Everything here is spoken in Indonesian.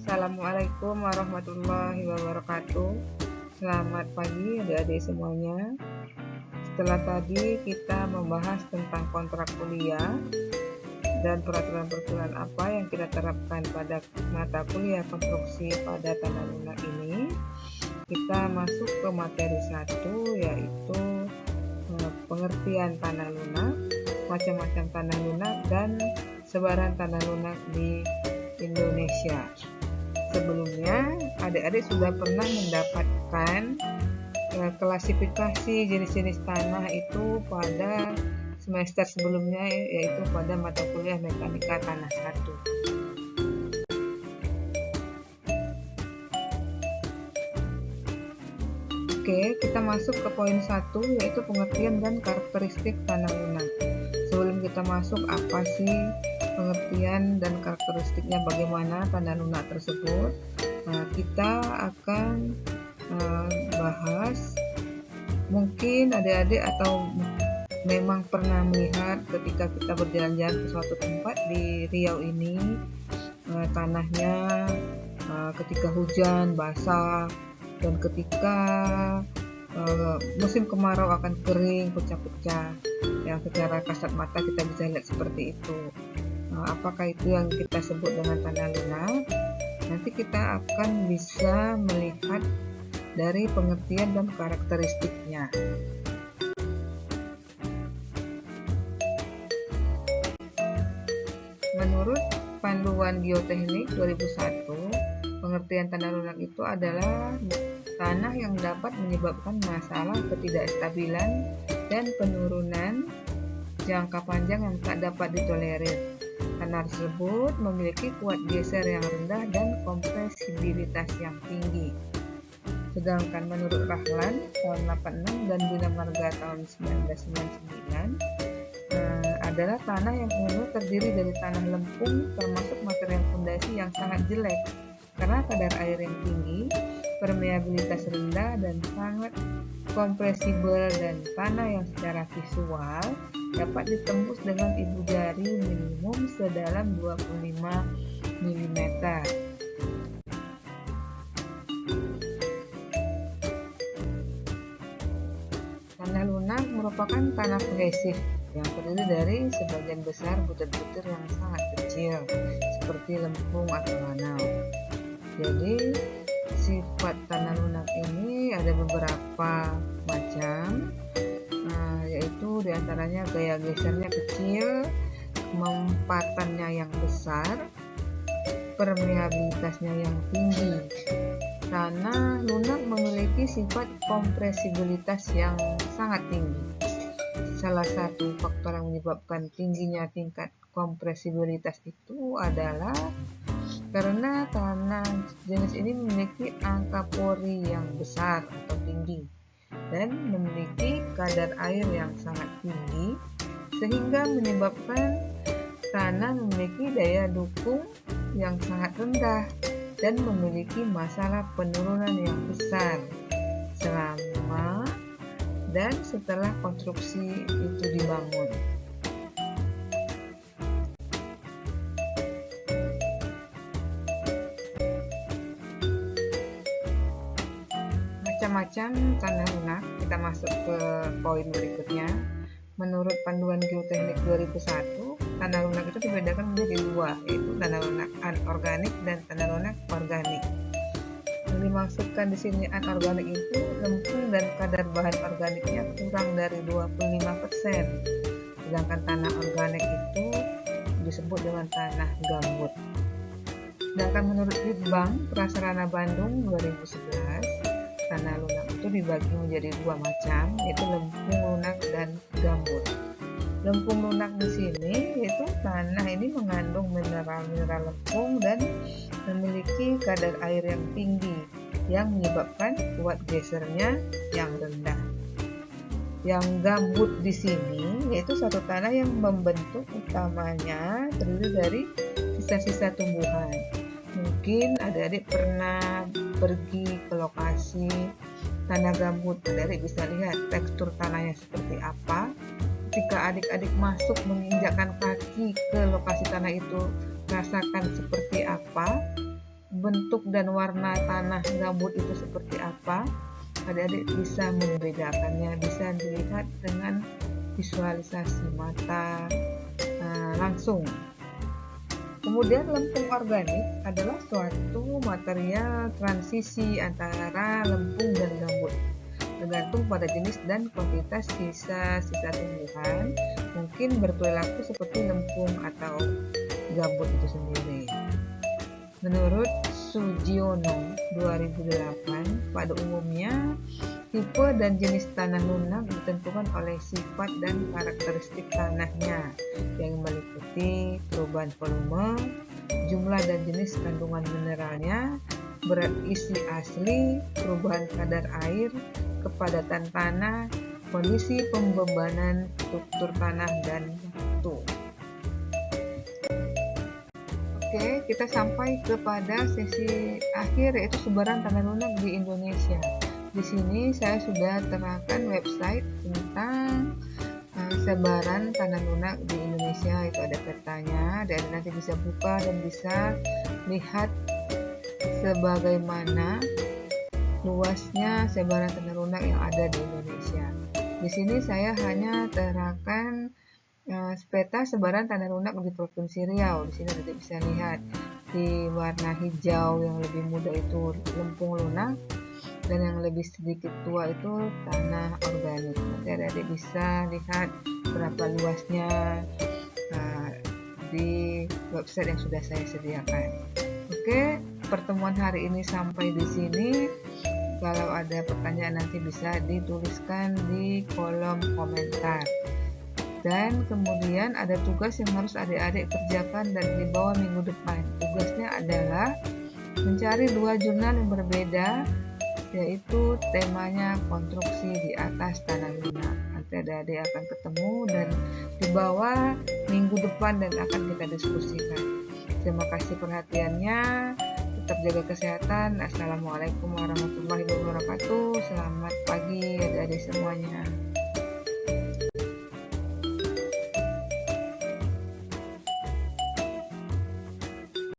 Assalamualaikum warahmatullahi wabarakatuh. Selamat pagi adik-adik semuanya. Setelah tadi kita membahas tentang kontrak kuliah dan peraturan-peraturan apa yang kita terapkan pada mata kuliah konstruksi pada tanah lunak ini, kita masuk ke materi 1, yaitu pengertian tanah lunak, macam-macam tanah lunak, dan sebaran tanah lunak di Indonesia. Sebelumnya adik-adik sudah pernah mendapatkan klasifikasi jenis-jenis tanah itu pada semester sebelumnya, yaitu pada mata kuliah mekanika tanah 1. Oke, kita masuk ke poin 1, yaitu pengertian dan karakteristik tanah lunak. Sebelum kita masuk, apa sih pengertian dan karakteristiknya, bagaimana tanah lunak tersebut? Kita akan bahas. Mungkin adik-adik atau memang pernah melihat ketika kita berjalan-jalan ke suatu tempat di Riau ini, tanahnya ketika hujan basah, dan ketika musim kemarau akan kering, pecah-pecah, yang secara kasat mata kita bisa lihat seperti itu. Apakah itu yang kita sebut dengan tanah lunak? Nanti kita akan bisa melihat dari pengertian dan karakteristiknya. Menurut Panduan Geoteknik 2001, pengertian tanah lunak itu adalah tanah yang dapat menyebabkan masalah ketidakstabilan dan penurunan jangka panjang yang tak dapat ditolerir. Tanah tersebut memiliki kuat geser yang rendah dan kompresibilitas yang tinggi. Sedangkan menurut Rahlan tahun 86 dan Bina Marga tahun 1999, adalah tanah yang umumnya terdiri dari tanah lempung termasuk material fondasi yang sangat jelek karena kadar air yang tinggi, permeabilitas rendah, dan sangat kompresibel, dan tanah yang secara visual dapat ditembus dengan ibu jari minimum sedalam 25 mm. Tanah lunak merupakan tanah kohesif yang terdiri dari sebagian besar butir-butir yang sangat kecil seperti lempung atau lanau. Jadi sifat tanah lunak ini ada beberapa macam, yaitu diantaranya gaya gesernya kecil, kemempatannya yang besar, permeabilitasnya yang tinggi. Tanah lunak memiliki sifat kompresibilitas yang sangat tinggi. Salah satu faktor yang menyebabkan tingginya tingkat kompresibilitas itu adalah karena tanah jenis ini memiliki angka pori yang besar atau tinggi dan memiliki kadar air yang sangat tinggi, sehingga menyebabkan tanah memiliki daya dukung yang sangat rendah dan memiliki masalah penurunan yang besar selama dan setelah konstruksi itu dibangun. Macam-macam tanah lunak. Kita masuk ke poin berikutnya. Menurut Panduan Geoteknik 2001, tanah lunak itu dibedakan menjadi dua, yaitu tanah lunak anorganik dan tanah lunak organik. Yang dimaksudkan di sini anorganik itu lempung dan kadar bahan organiknya kurang dari 25%. Sedangkan tanah organik itu disebut dengan tanah gambut. Sedangkan menurut Litbang Prasarana Bandung 2011, tanah lunak itu dibagi menjadi dua macam, yaitu lempung lunak dan gambut. Lempung lunak di sini yaitu tanah ini mengandung mineral-mineral lempung dan memiliki kadar air yang tinggi yang menyebabkan kuat gesernya yang rendah. Yang gambut di sini yaitu satu tanah yang membentuk utamanya terdiri dari sisa-sisa tumbuhan. Mungkin adik-adik pernah pergi ke lokasi tanah gambut, adik-adik bisa lihat tekstur tanahnya seperti apa. Ketika adik-adik masuk menginjakkan kaki ke lokasi tanah itu, rasakan seperti apa. bentuk dan warna tanah gambut itu seperti apa, adik-adik bisa membedakannya, bisa dilihat dengan visualisasi mata langsung. Kemudian lempung organik adalah suatu material transisi antara lempung dan gambut, tergantung pada jenis dan kuantitas sisa-sisa tumbuhan, mungkin berperilaku seperti lempung atau gambut itu sendiri. Menurut Sugiono 2008, pada umumnya tipe dan jenis tanah lunak ditentukan oleh sifat dan karakteristik tanahnya yang meliputi perubahan volume, jumlah dan jenis kandungan mineralnya, berat isi asli, perubahan kadar air, kepadatan tanah, kondisi pembebanan struktur tanah, dan waktu. Oke, kita sampai kepada sesi akhir, yaitu sebaran tanah lunak di Indonesia. Di sini saya sudah terangkan website tentang sebaran tanah lunak di Indonesia. Itu ada petanya, dan nanti bisa buka dan bisa lihat sebagaimana luasnya sebaran tanah lunak yang ada di Indonesia. Di sini saya hanya terangkan peta sebaran tanah lunak di Provinsi Riau. Di sini nanti bisa lihat di warna hijau yang lebih muda itu lempung lunak, dan yang lebih sedikit tua itu tanah organik. Nanti adik-adik bisa lihat berapa luasnya di website yang sudah saya sediakan. Oke, pertemuan hari ini sampai di sini. Kalau ada pertanyaan nanti bisa dituliskan di kolom komentar. Dan kemudian ada tugas yang harus adik-adik kerjakan dan dibawa minggu depan. Tugasnya adalah mencari 2 jurnal yang berbeda, yaitu temanya konstruksi di atas tanah lunak. Nanti adik-adik akan ketemu dan dibawa minggu depan dan akan kita diskusikan. Terima kasih perhatiannya. Tetap jaga kesehatan. Assalamualaikum warahmatullahi wabarakatuh. Selamat pagi adik-adik semuanya.